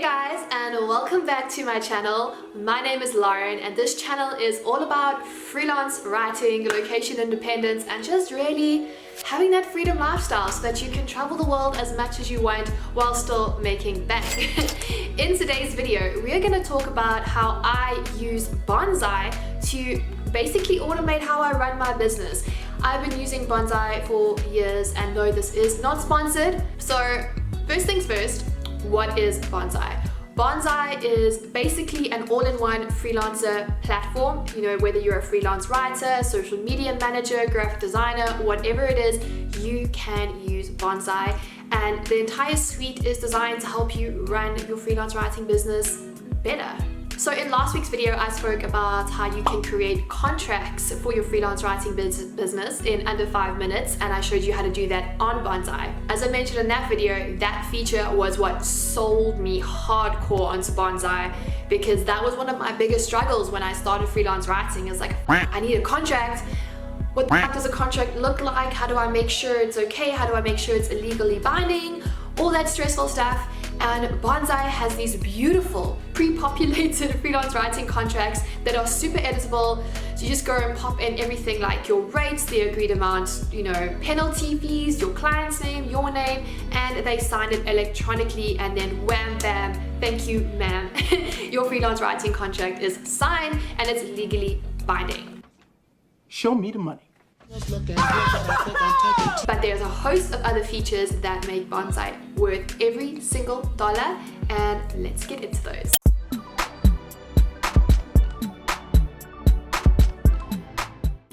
Hey guys, and welcome back to my channel. My name is Lauren and this channel is all about freelance writing, location independence, and just really having that freedom lifestyle so that you can travel the world as much as you want while still making bank. In today's video, we are going to talk about how I use Bonsai to basically automate how I run my business. I've been using Bonsai for years, and no, this is not sponsored. So first things first, what is Bonsai? Bonsai is basically an all-in-one freelancer platform. You know, whether you're a freelance writer, social media manager, graphic designer, whatever it is, you can use Bonsai. And the entire suite is designed to help you run your freelance writing business better. So in last week's video, I spoke about how you can create contracts for your freelance writing business in under 5 minutes, and I showed you how to do that on Bonsai. As I mentioned in that video, that feature was what sold me hardcore onto Bonsai, because that was one of my biggest struggles when I started freelance writing. It's like, I need a contract. What the heck does a contract look like? How do I make sure it's okay? How do I make sure it's illegally binding? All that stressful stuff. And Bonsai has these beautiful pre-populated freelance writing contracts that are super editable. So you just go and pop in everything like your rates, the agreed amount, you know, penalty fees, your client's name, your name, and they sign it electronically, and then wham bam, thank you ma'am. Your freelance writing contract is signed and it's legally binding. Show me the money. But there's a host of other features that make Bonsai worth every single dollar, and let's get into those.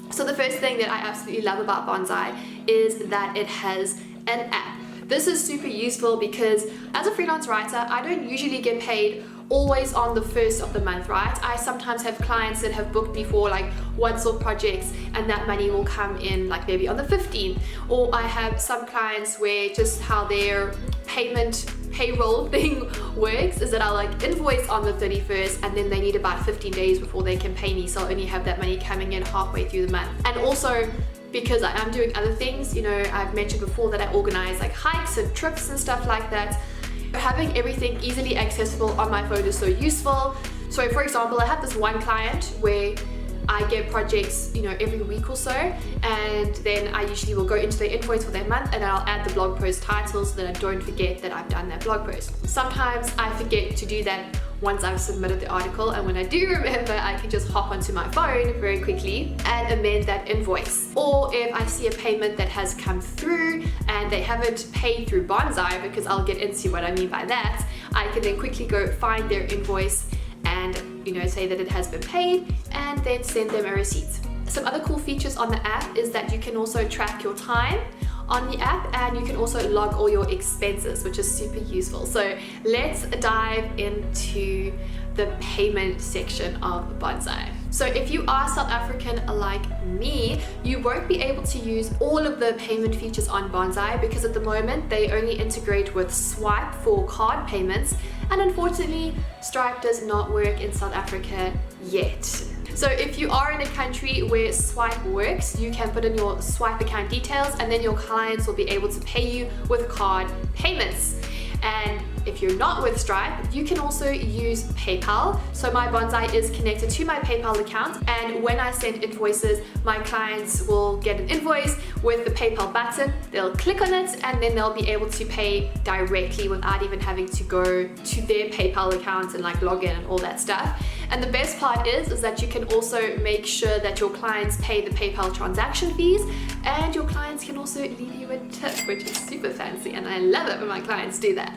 So the first thing that I absolutely love about Bonsai is that it has an app. This is super useful because as a freelance writer, I don't usually get paid always on the first of the month, right? I sometimes have clients that have booked me for like once-off projects, and that money will come in like maybe on the 15th. Or I have some clients where just how their payroll thing works is that I'll like invoice on the 31st, and then they need about 15 days before they can pay me, so I'll only have that money coming in halfway through the month. And also, because I am doing other things, you know, I've mentioned before that I organize like hikes and trips and stuff like that. Having everything easily accessible on my phone is so useful. So for example, I have this one client where I get projects, you know, every week or so, and then I usually will go into the invoice for that month and I'll add the blog post title so that I don't forget that I've done that blog post. Sometimes I forget to do that once I've submitted the article, and when I do remember, I can just hop onto my phone very quickly and amend that invoice. Or if I see a payment that has come through and they haven't paid through Bonsai, because I'll get into what I mean by that, I can then quickly go find their invoice and, you know, say that it has been paid and then send them a receipt. Some other cool features on the app is that you can also track your time on the app, and you can also log all your expenses, which is super useful. So let's dive into the payment section of Bonsai. So if you are South African like me, you won't be able to use all of the payment features on Bonsai, because at the moment they only integrate with Swipe for card payments, and unfortunately Stripe does not work in South Africa yet. So if you are in a country where Swipe works, you can put in your Swipe account details, and then your clients will be able to pay you with card payments. And if you're not with Stripe, you can also use PayPal. So my Bonsai is connected to my PayPal account, and when I send invoices, my clients will get an invoice with the PayPal button. They'll click on it, and then they'll be able to pay directly without even having to go to their PayPal account and like log in and all that stuff. And the best part is that you can also make sure that your clients pay the PayPal transaction fees, and your clients can also leave you a tip, which is super fancy, and I love it when my clients do that.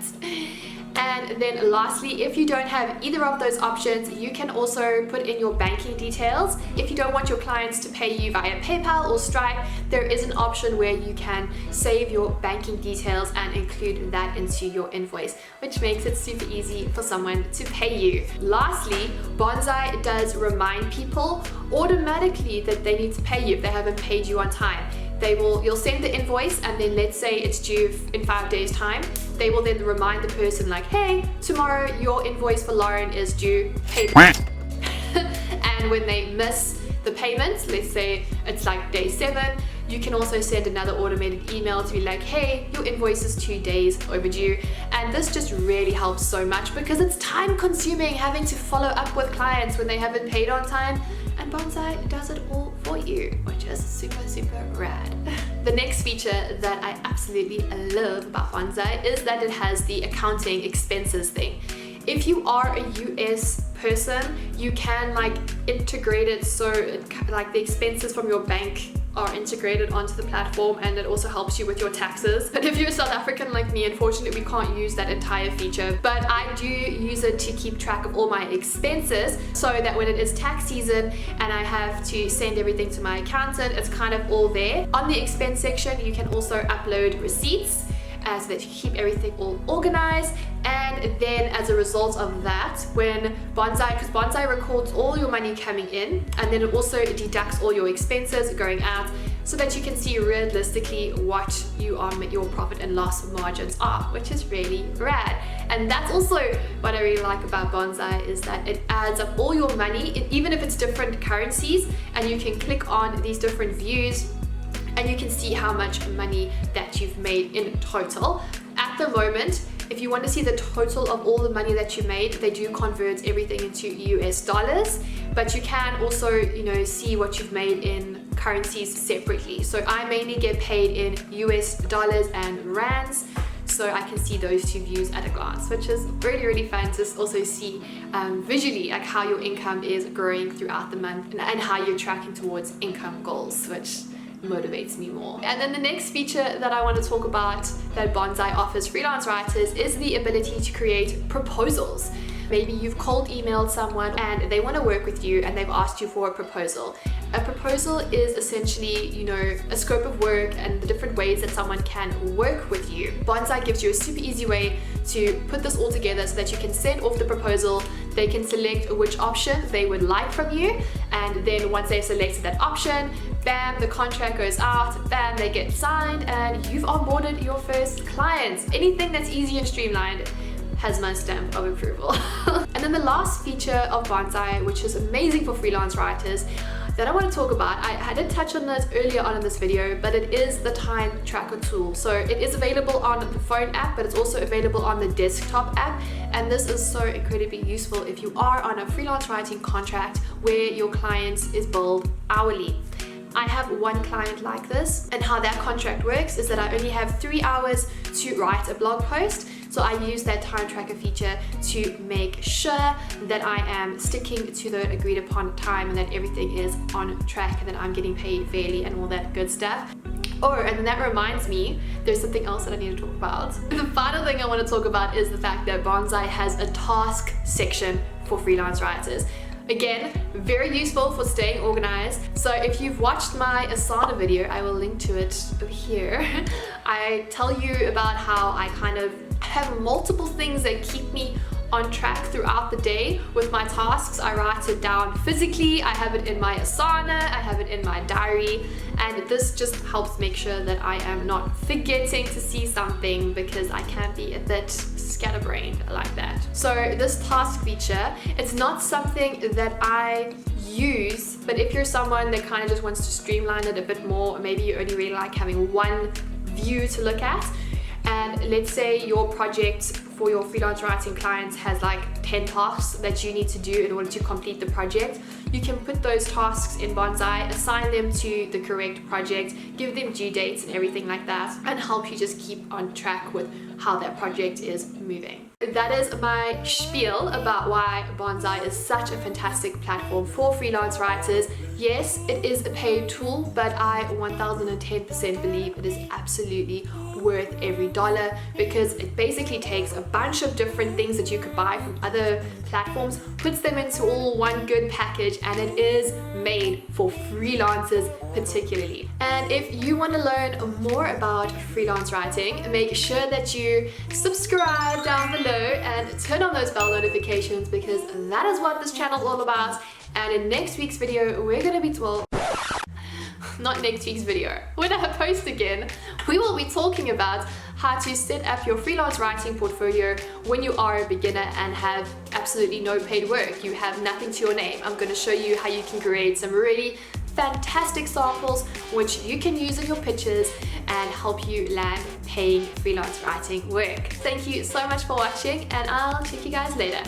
And then lastly, if you don't have either of those options, you can also put in your banking details. If you don't want your clients to pay you via PayPal or Stripe, there is an option where you can save your banking details and include that into your invoice, which makes it super easy for someone to pay you. Lastly, Bonsai does remind people automatically that they need to pay you if they haven't paid you on time. You'll send the invoice, and then let's say it's due in 5 days time. They will then remind the person like, hey, tomorrow your invoice for Lauren is due, pay. And when they miss the payments, let's say it's like day 7, You can also send another automated email to be like, hey, your invoice is 2 days overdue. And this just really helps so much because it's time consuming having to follow up with clients when they haven't paid on time. And Bonsai does it all for you, which is super, super rad. The next feature that I absolutely love about Bonsai is that it has the accounting expenses thing. If you are a US person, you can like integrate it so like the expenses from your bank are integrated onto the platform, and it also helps you with your taxes. But if you're South African like me, unfortunately we can't use that entire feature, but I do use it to keep track of all my expenses so that when it is tax season and I have to send everything to my accountant, it's kind of all there. On the expense section, you can also upload receipts so that you keep everything all organized. And then as a result of that, when because Bonsai records all your money coming in, and then it also deducts all your expenses going out so that you can see realistically what your profit and loss margins are, which is really rad. And that's also what I really like about Bonsai, is that it adds up all your money, even if it's different currencies, and you can click on these different views and you can see how much money that you've made in total. At the moment, if you want to see the total of all the money that you made, they do convert everything into US dollars, but you can also, see what you've made in currencies separately. So I mainly get paid in US dollars and rands, so I can see those two views at a glance, which is really, really fun to also see visually like how your income is growing throughout the month and how you're tracking towards income goals, which motivates me more. And then the next feature that I want to talk about that Bonsai offers freelance writers is the ability to create proposals. Maybe you've cold emailed someone and they want to work with you and they've asked you for a proposal. A proposal is essentially, a scope of work and the different ways that someone can work with you. Bonsai gives you a super easy way to put this all together so that you can send off the proposal. They can select which option they would like from you, and then once they've selected that option, bam, the contract goes out, bam, they get signed, and you've onboarded your first clients. Anything that's easy and streamlined has my stamp of approval. And then the last feature of Bonsai, which is amazing for freelance writers, that I want to talk about, I did touch on this earlier on in this video, but it is the time tracker tool. So it is available on the phone app, but it's also available on the desktop app. And this is so incredibly useful if you are on a freelance writing contract where your client is billed hourly. I have one client like this, and how that contract works is that I only have 3 hours to write a blog post. So I use that time tracker feature to make sure that I am sticking to the agreed upon time and that everything is on track and that I'm getting paid fairly and all that good stuff. And then that reminds me, there's something else that I need to talk about. The final thing I want to talk about is the fact that Bonsai has a task section for freelance writers. Again, very useful for staying organized. So if you've watched my Asana video, I will link to it over here. I tell you about how I kind of have multiple things that keep me on track throughout the day with my tasks. I write it down physically, I have it in my Asana, I have it in my diary, and this just helps make sure that I am not forgetting to see something, because I can be a bit scatterbrained like that. So this task feature, it's not something that I use, but if you're someone that kind of just wants to streamline it a bit more, maybe you only really like having one view to look at, and let's say your project for your freelance writing clients has like 10 tasks that you need to do in order to complete the project, you can put those tasks in Bonsai, assign them to the correct project, give them due dates and everything like that, and help you just keep on track with how that project is moving. That is my spiel about why Bonsai is such a fantastic platform for freelance writers. Yes, it is a paid tool, but I 1010% believe it is absolutely worth every dollar, because it basically takes a bunch of different things that you could buy from other platforms, puts them into all one good package, and it is made for freelancers particularly. And if you want to learn more about freelance writing, make sure that you subscribe down below and turn on those bell notifications, because that is what this channel is all about. And in next week's video, we're going to be not next week's video, when I post again, we will be talking about how to set up your freelance writing portfolio when you are a beginner and have absolutely no paid work. You have nothing to your name. I'm going to show you how you can create some really fantastic samples which you can use in your pitches and help you land paying freelance writing work. Thank you so much for watching, and I'll check you guys later.